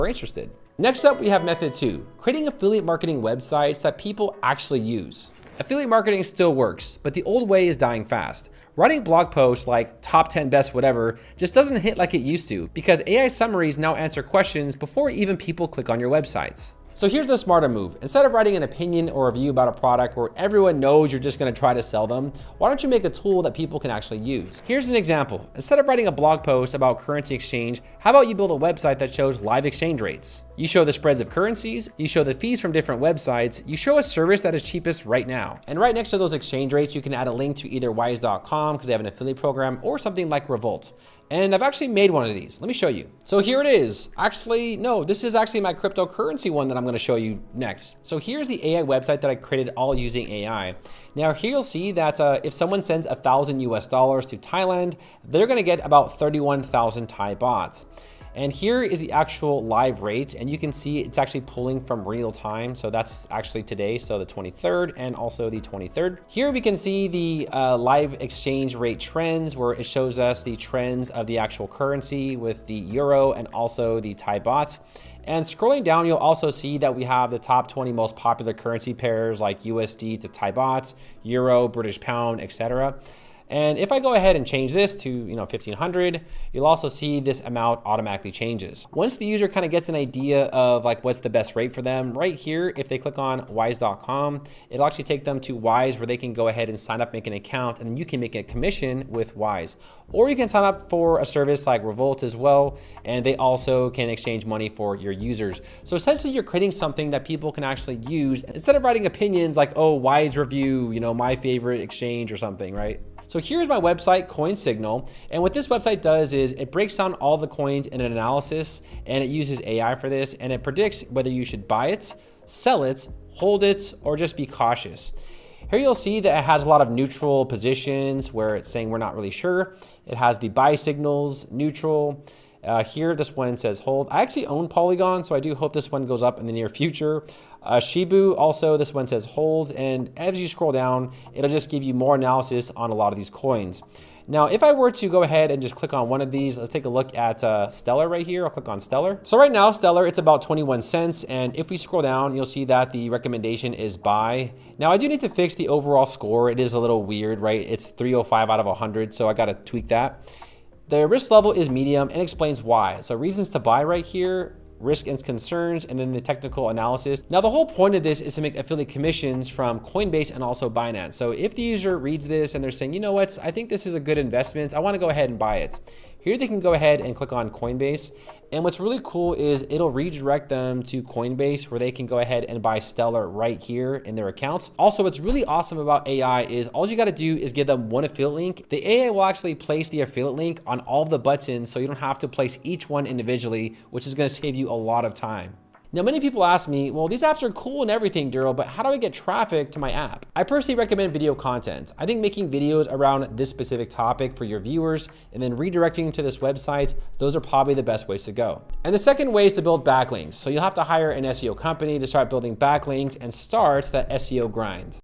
are interested. Next up, we have method 2, creating affiliate marketing websites that people actually use. Affiliate marketing still works, but the old way is dying fast. Writing blog posts like top 10 best whatever just doesn't hit like it used to because AI summaries now answer questions before even people click on your websites. So here's the smarter move. Instead of writing an opinion or review about a product where everyone knows you're just gonna try to sell them, why don't you make a tool that people can actually use? Here's an example. Instead of writing a blog post about currency exchange, how about you build a website that shows live exchange rates? You show the spreads of currencies, you show the fees from different websites, you show a service that is cheapest right now. And right next to those exchange rates, you can add a link to either wise.com because they have an affiliate program or something like Revolt. And I've actually made one of these. Let me show you. So here it is. Actually, no, this is actually my cryptocurrency one that I'm gonna show you next. So here's the AI website that I created all using AI. Now here you'll see that if someone sends $1,000 to Thailand, they're gonna get about 31,000 Thai bahts. And here is the actual live rate, and you can see it's actually pulling from real time. So that's actually today, so the 23rd and also the 23rd. Here we can see the live exchange rate trends, where it shows us the trends of the actual currency with the euro and also the Thai baht. And scrolling down, you'll also see that we have the top 20 most popular currency pairs like USD to Thai baht, euro, British pound, etc. And if I go ahead and change this to 1500, you'll also see this amount automatically changes. Once the user kind of gets an idea of like what's the best rate for them, right here, if they click on wise.com, it'll actually take them to Wise where they can go ahead and sign up, make an account, and then you can make a commission with Wise. Or you can sign up for a service like Revolt as well, and they also can exchange money for your users. So essentially you're creating something that people can actually use instead of writing opinions like, oh, Wise review, my favorite exchange or something, right? So here's my website, Coin Signal. And what this website does is it breaks down all the coins in an analysis, and it uses AI for this, and it predicts whether you should buy it, sell it, hold it, or just be cautious. Here you'll see that it has a lot of neutral positions where it's saying we're not really sure. It has the buy signals, neutral. Here, this one says hold. I actually own Polygon, so I do hope this one goes up in the near future. Shibu, also, this one says hold. And as you scroll down, it'll just give you more analysis on a lot of these coins. Now, if I were to go ahead and just click on one of these, let's take a look at Stellar right here. I'll click on Stellar. So right now, Stellar, it's about 21 cents. And if we scroll down, you'll see that the recommendation is buy. Now, I do need to fix the overall score. It is a little weird, right? It's 305 out of 100, so I got to tweak that. The risk level is medium and explains why. So reasons to buy right here, risk and concerns, and then the technical analysis. Now, the whole point of this is to make affiliate commissions from Coinbase and also Binance. So if the user reads this and they're saying, you know what, I think this is a good investment, I want to go ahead and buy it. Here they can go ahead and click on Coinbase. And what's really cool is it'll redirect them to Coinbase where they can go ahead and buy Stellar right here in their accounts. Also, what's really awesome about AI is all you got to do is give them one affiliate link. The AI will actually place the affiliate link on all of the buttons so you don't have to place each one individually, which is going to save you a lot of time. Now, many people ask me, well, these apps are cool and everything, Daryl, but how do I get traffic to my app? I personally recommend video content. I think making videos around this specific topic for your viewers and then redirecting to this website, those are probably the best ways to go. And the second way is to build backlinks. So you'll have to hire an SEO company to start building backlinks and start that SEO grind.